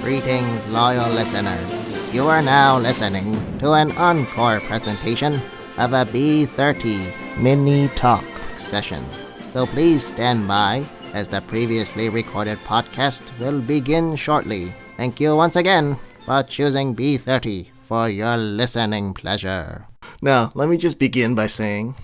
Greetings, loyal listeners. You are now listening to an encore presentation of a B30 mini talk session. So please stand by as the previously recorded podcast will begin shortly. Thank you once again for choosing B30 for your listening pleasure. Now, let me just begin by saying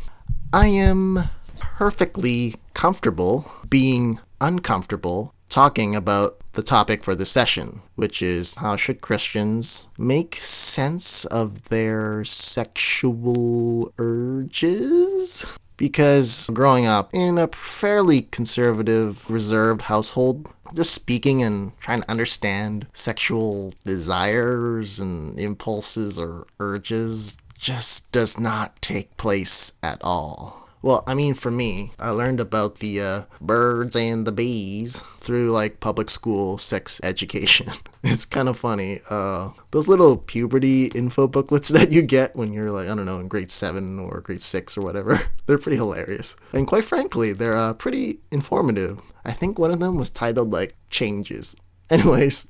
I am perfectly comfortable being uncomfortable talking about the topic for the session, which is how should Christians make sense of their sexual urges? Because growing up in a fairly conservative, reserved household, just speaking and trying to understand sexual desires and impulses or urges just does not take place at all. Well, I mean, for me, I learned about the birds and the bees through, public school sex education. It's kind of funny. Those little puberty info booklets that you get when you're, in grade 7 or grade 6 or whatever, they're pretty hilarious. And quite frankly, they're pretty informative. I think one of them was titled, Changes. Anyways,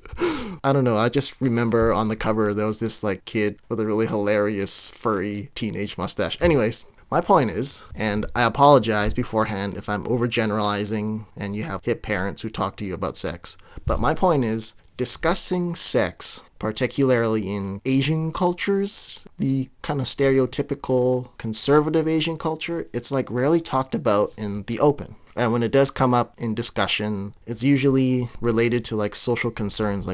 I don't know, I just remember on the cover there was this, kid with a really hilarious, furry teenage mustache. Anyways, my point is, and I apologize beforehand if I'm overgeneralizing and you have hip parents who talk to you about sex, but my point is, discussing sex, particularly in Asian cultures, the kind of stereotypical conservative Asian culture, it's rarely talked about in the open. And when it does come up in discussion, it's usually related to social concerns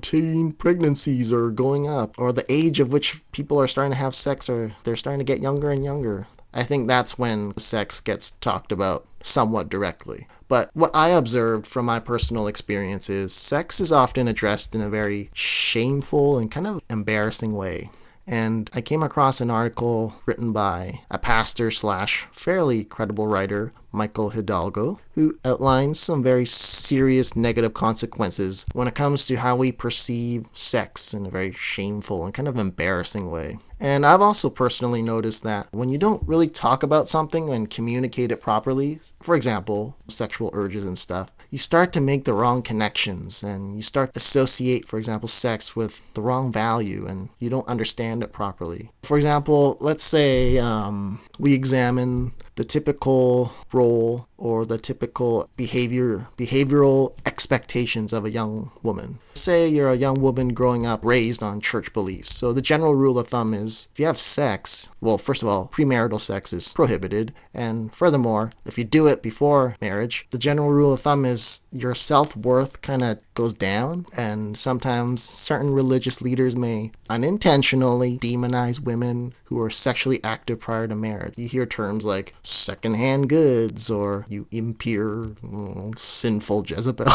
teen pregnancies are going up, or the age of which people are starting to have sex, or they're starting to get younger and younger. I think that's when sex gets talked about somewhat directly. But what I observed from my personal experience is sex is often addressed in a very shameful and kind of embarrassing way. And I came across an article written by a pastor / fairly credible writer, Michael Hidalgo, who outlines some very serious negative consequences when it comes to how we perceive sex in a very shameful and kind of embarrassing way. And I've also personally noticed that when you don't really talk about something and communicate it properly, for example, sexual urges and stuff, you start to make the wrong connections and you start to associate, for example, sex with the wrong value and you don't understand it properly. For example, let's say we examine the typical role or the typical behavioral expectations of a young woman. Say you're a young woman growing up raised on church beliefs. So the general rule of thumb is if you have sex, well, first of all, premarital sex is prohibited. And furthermore, if you do it before marriage, the general rule of thumb is your self-worth kind of goes down. And sometimes certain religious leaders may unintentionally demonize women who are sexually active prior to marriage. You hear terms like secondhand goods or you impure, sinful Jezebel.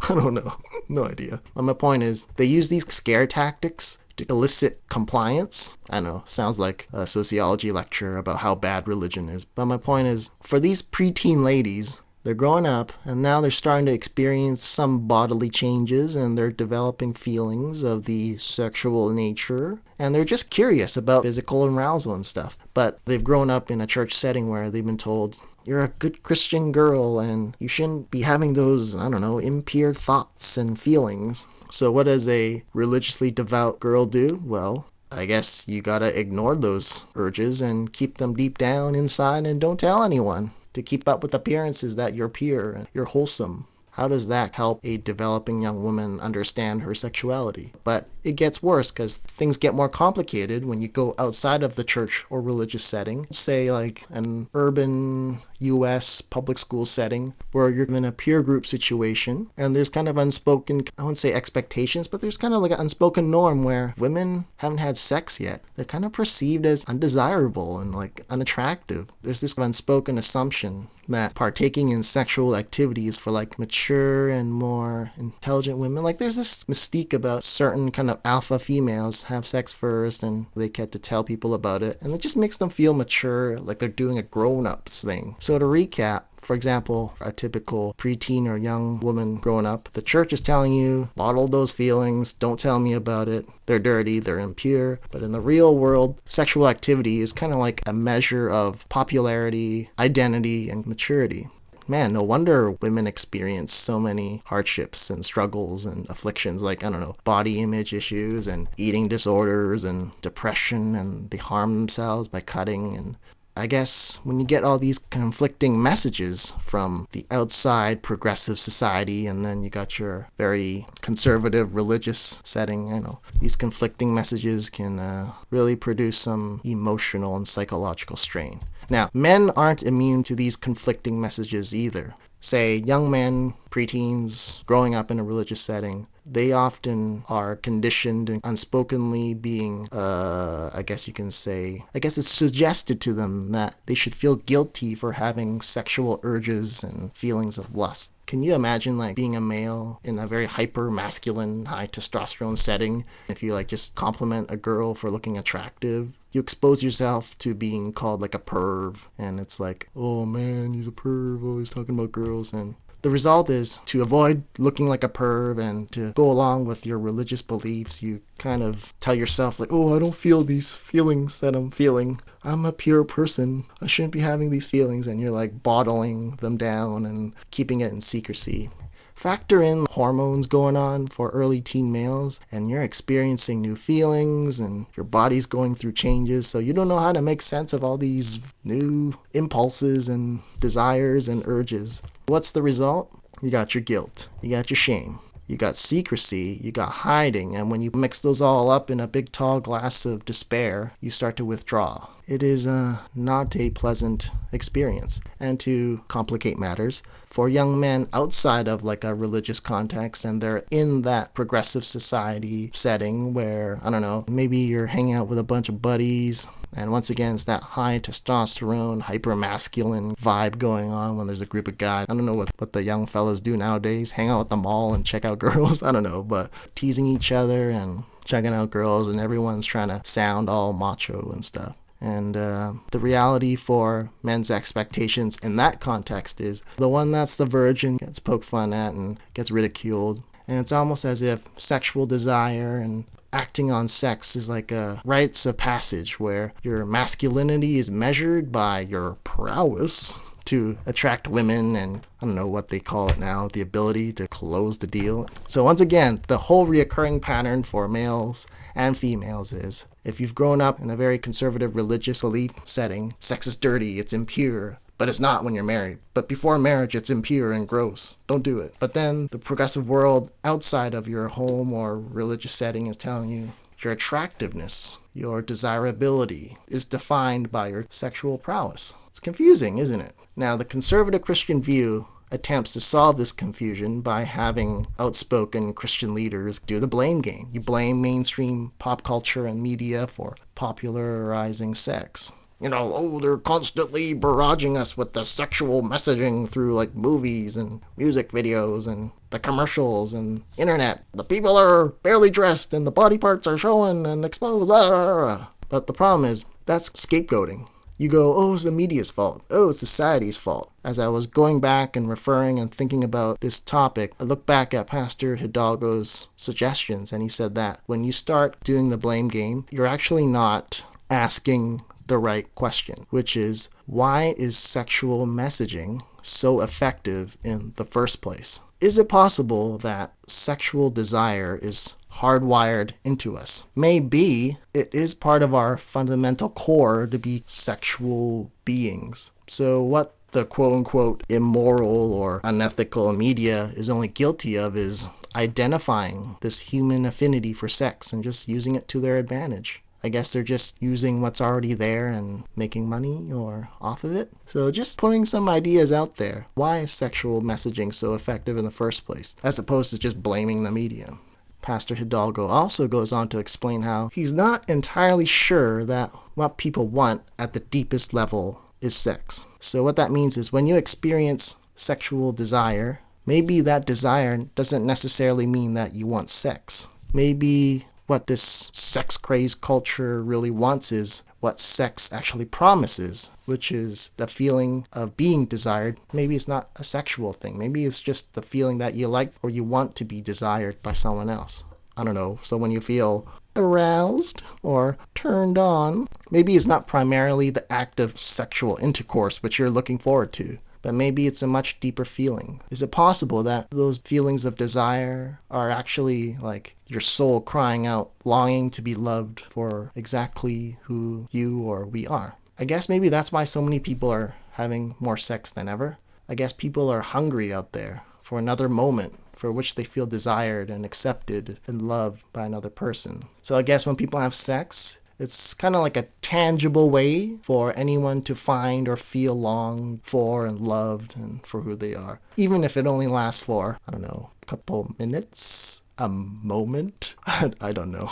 I don't know. No idea. But my point is, they use these scare tactics to elicit compliance. I know, sounds like a sociology lecture about how bad religion is. But my point is, for these preteen ladies, they're growing up and now they're starting to experience some bodily changes and they're developing feelings of the sexual nature and they're just curious about physical arousal and stuff. But they've grown up in a church setting where they've been told, you're a good Christian girl and you shouldn't be having those, impure thoughts and feelings. So what does a religiously devout girl do? Well, I guess you gotta ignore those urges and keep them deep down inside and don't tell anyone to keep up with appearances that you're pure and you're wholesome. How does that help a developing young woman understand her sexuality? But it gets worse because things get more complicated when you go outside of the church or religious setting. Say an urban U.S. public school setting where you're in a peer group situation and there's kind of unspoken, I wouldn't say expectations, but there's kind of an unspoken norm where women haven't had sex yet. They're kind of perceived as undesirable and unattractive. There's this unspoken assumption that partaking in sexual activities for mature and more intelligent women, there's this mystique about certain kind of alpha females have sex first and they get to tell people about it, and it just makes them feel mature, like they're doing a grown-ups thing. So to recap, for example, a typical preteen or young woman growing up, the church is telling you, bottle those feelings, don't tell me about it, they're dirty, they're impure. But in the real world, sexual activity is kind of like a measure of popularity, identity, and maturity. man, no wonder women experience so many hardships and struggles and afflictions, like, I don't know, body image issues and eating disorders and depression, and they harm themselves by cutting. And I guess when you get all these conflicting messages from the outside progressive society, and then you got your very conservative religious setting, these conflicting messages can really produce some emotional and psychological strain. Now, men aren't immune to these conflicting messages either. Say, young men, preteens, growing up in a religious setting, they often are conditioned and unspokenly being, I guess it's suggested to them that they should feel guilty for having sexual urges and feelings of lust. Can you imagine, like, being a male in a very hyper-masculine, high testosterone setting? If you, like, just compliment a girl for looking attractive, you expose yourself to being called, like, a perv. And it's like, oh man, he's a perv, always talking about girls. And the result is, to avoid looking like a perv and to go along with your religious beliefs, you kind of tell yourself, like, oh, I don't feel these feelings that I'm feeling. I'm a pure person. I shouldn't be having these feelings. And you're, like, bottling them down and keeping it in secrecy. Factor in hormones going on for early teen males, and you're experiencing new feelings and your body's going through changes, so you don't know how to make sense of all these new impulses and desires and urges. What's the result? You got your guilt, you got your shame, you got secrecy, you got hiding, and when you mix those all up in a big tall glass of despair, you start to withdraw. It is not a pleasant experience. And to complicate matters, for young men outside of, like, a religious context, and they're in that progressive society setting where, I don't know, maybe you're hanging out with a bunch of buddies, and once again, it's that high testosterone, hyper-masculine vibe going on when there's a group of guys. I don't know what the young fellas do nowadays, hang out at the mall and check out girls, I don't know, but teasing each other and checking out girls, and everyone's trying to sound all macho and stuff. And the reality for men's expectations in that context is the one that's the virgin gets poked fun at and gets ridiculed. And it's almost as if sexual desire and acting on sex is like a rites of passage where your masculinity is measured by your prowess to attract women, and I don't know what they call it now, the ability to close the deal. So once again, the whole reoccurring pattern for males and females is, if you've grown up in a very conservative religious belief setting, sex is dirty, it's impure. But it's not when you're married. But before marriage, it's impure and gross. Don't do it. But then the progressive world outside of your home or religious setting is telling you your attractiveness, your desirability is defined by your sexual prowess. It's confusing, isn't it? Now, the conservative Christian view attempts to solve this confusion by having outspoken Christian leaders do the blame game. You blame mainstream pop culture and media for popularizing sex. They're constantly barraging us with the sexual messaging through, like, movies and music videos and the commercials and internet. The people are barely dressed and the body parts are showing and exposed. Blah, blah, blah. But the problem is, that's scapegoating. You go, oh, it's the media's fault. Oh, it's society's fault. As I was going back and referring and thinking about this topic, I looked back at Pastor Hidalgo's suggestions, and he said that when you start doing the blame game, you're actually not asking the right question, which is, why is sexual messaging so effective in the first place? Is it possible that sexual desire is hardwired into us? Maybe it is part of our fundamental core to be sexual beings. So what the quote-unquote immoral or unethical media is only guilty of is identifying this human affinity for sex and just using it to their advantage. I guess they're just using what's already there and making money or off of it. So just putting some ideas out there. Why is sexual messaging so effective in the first place, as opposed to just blaming the media? Pastor Hidalgo also goes on to explain how he's not entirely sure that what people want at the deepest level is sex. So what that means is, when you experience sexual desire, maybe that desire doesn't necessarily mean that you want sex. Maybe what this sex-crazed culture really wants is what sex actually promises, which is the feeling of being desired. Maybe it's not a sexual thing. Maybe it's just the feeling that you like or you want to be desired by someone else. I don't know. So when you feel aroused or turned on, maybe it's not primarily the act of sexual intercourse which you're looking forward to. but maybe it's a much deeper feeling. Is it possible that those feelings of desire are actually like your soul crying out, longing to be loved for exactly who you or we are? I guess maybe that's why so many people are having more sex than ever. I guess people are hungry out there for another moment for which they feel desired and accepted and loved by another person. So I guess when people have sex, it's kind of like a tangible way for anyone to find or feel longed for and loved and for who they are. Even if it only lasts for, I don't know, a couple minutes, a moment, I don't know.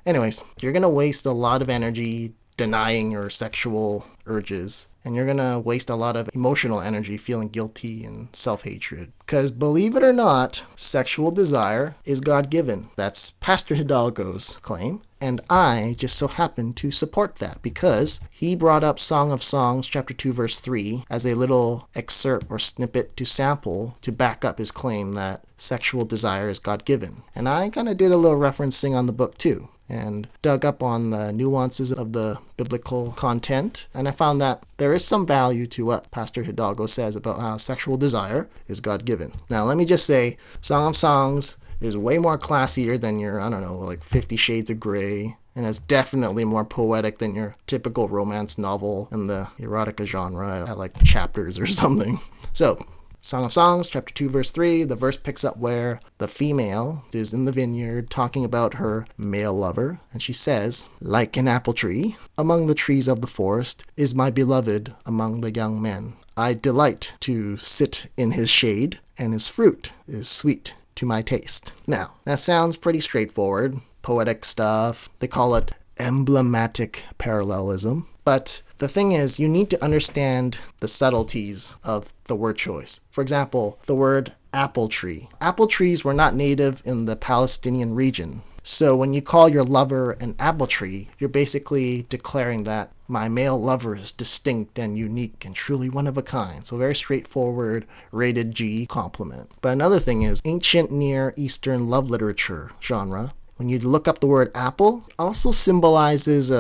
Anyways, you're going to waste a lot of energy denying your sexual urges, and you're gonna waste a lot of emotional energy feeling guilty and self-hatred. Because believe it or not, sexual desire is God-given. That's Pastor Hidalgo's claim, and I just so happen to support that because he brought up Song of Songs chapter 2 verse 3 as a little excerpt or snippet to sample to back up his claim that sexual desire is God-given. And I kind of did a little referencing on the book too, and dug up on the nuances of the biblical content, and I found that there is some value to what Pastor Hidalgo says about how sexual desire is God-given. Now, let me just say, Song of Songs is way more classier than your, I don't know, like 50 Shades of Grey, and it's definitely more poetic than your typical romance novel in the erotica genre at like chapters or something. So, Song of Songs, chapter 2, verse 3, the verse picks up where the female is in the vineyard talking about her male lover, and she says, "Like an apple tree among the trees of the forest is my beloved among the young men. I delight to sit in his shade, and his fruit is sweet to my taste." Now, that sounds pretty straightforward, poetic stuff. They call it emblematic parallelism. But the thing is, you need to understand the subtleties of the word choice. For example, the word apple tree. Apple trees were not native in the Palestinian region. So when you call your lover an apple tree, you're basically declaring that my male lover is distinct and unique and truly one of a kind. So very straightforward, rated G compliment. But another thing is, ancient Near Eastern love literature genre, when you look up the word apple, also symbolizes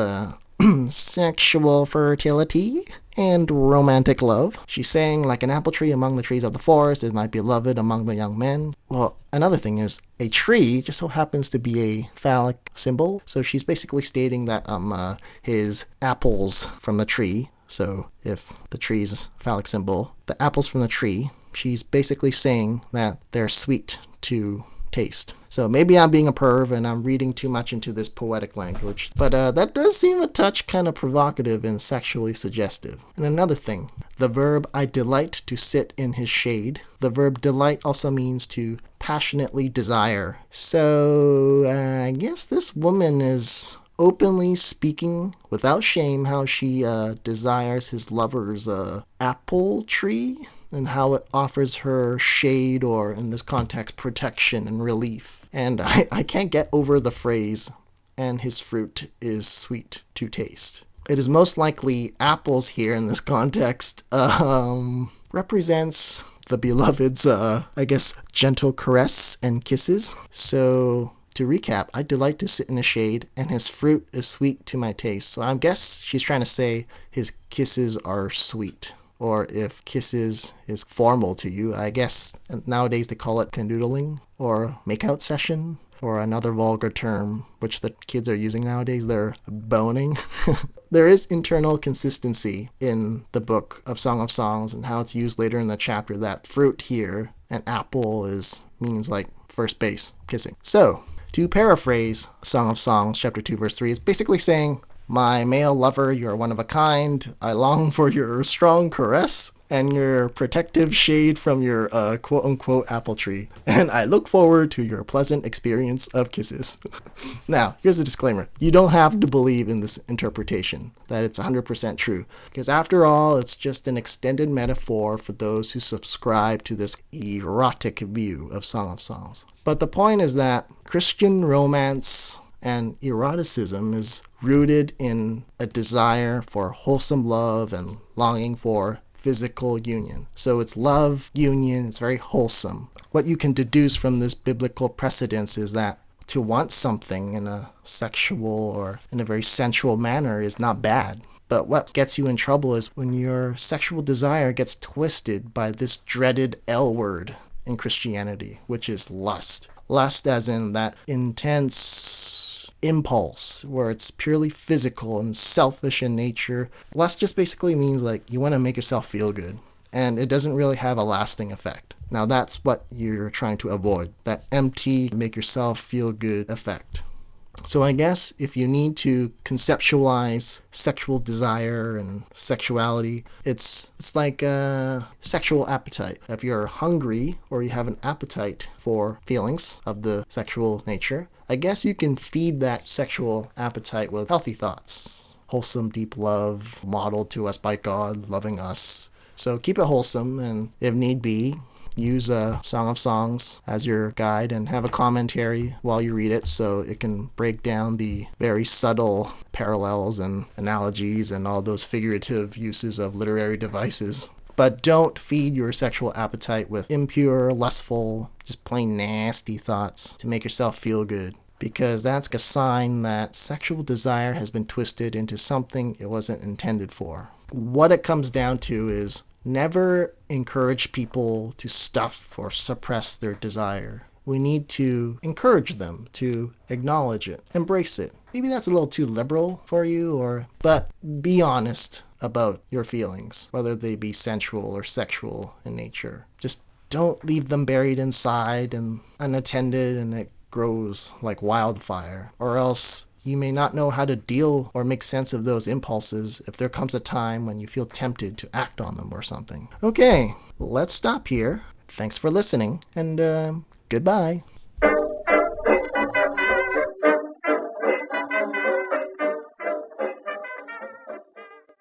sexual fertility and romantic love. She's saying, like an apple tree among the trees of the forest is my beloved among the young men. Well, another thing is, a tree just so happens to be a phallic symbol. So she's basically stating that his apples from the tree. So if the tree is a phallic symbol, the apples from the tree, she's basically saying that they're sweet to taste. So maybe I'm being a perv and I'm reading too much into this poetic language, but that does seem a touch kind of provocative and sexually suggestive. And another thing, the verb "I delight to sit in his shade," the verb delight also means to passionately desire. So I guess this woman is openly speaking without shame how she desires his lover's apple tree, and how it offers her shade, or in this context, protection and relief. And I can't get over the phrase, "and his fruit is sweet to taste." It is most likely apples here in this context represents the beloved's, I guess, gentle caress and kisses. So to recap, I delight to sit in the shade, and his fruit is sweet to my taste. So I guess she's trying to say his kisses are sweet. Or if kisses is formal to you, I guess nowadays they call it canoodling or makeout session, or another vulgar term which the kids are using nowadays, they're boning. There is internal consistency in the book of Song of Songs and how it's used later in the chapter that fruit here and apple means like first base, kissing. So to paraphrase Song of Songs chapter 2 verse 3 is basically saying, "My male lover, you're one of a kind. I long for your strong caress and your protective shade from your quote-unquote apple tree. And I look forward to your pleasant experience of kisses." Now, here's a disclaimer. You don't have to believe in this interpretation, that it's 100% true. Because after all, it's just an extended metaphor for those who subscribe to this erotic view of Song of Songs. But the point is that Christian romance and eroticism is rooted in a desire for wholesome love and longing for physical union. So it's love, union, it's very wholesome. What you can deduce from this biblical precedence is that to want something in a sexual or in a very sensual manner is not bad. But what gets you in trouble is when your sexual desire gets twisted by this dreaded L word in Christianity, which is lust. Lust as in that intense impulse where it's purely physical and selfish in nature. Lust just basically means like you want to make yourself feel good, and it doesn't really have a lasting effect. Now that's what you're trying to avoid, that empty, make yourself feel good effect. So I guess if you need to conceptualize sexual desire and sexuality, it's like a sexual appetite. If you're hungry or you have an appetite for feelings of the sexual nature, I guess you can feed that sexual appetite with healthy thoughts. Wholesome, deep love modeled to us by God, loving us. So keep it wholesome, and if need be, use a Song of Songs as your guide and have a commentary while you read it so it can break down the very subtle parallels and analogies and all those figurative uses of literary devices. But don't feed your sexual appetite with impure, lustful, just plain nasty thoughts to make yourself feel good, because that's a sign that sexual desire has been twisted into something it wasn't intended for. What it comes down to is never encourage people to stuff or suppress their desire. We need to encourage them to acknowledge it, embrace it. Maybe that's a little too liberal for you, but be honest about your feelings, whether they be sensual or sexual in nature. Just don't leave them buried inside and unattended and it grows like wildfire, or else you may not know how to deal or make sense of those impulses if there comes a time when you feel tempted to act on them or something. Okay, let's stop here. Thanks for listening, and goodbye.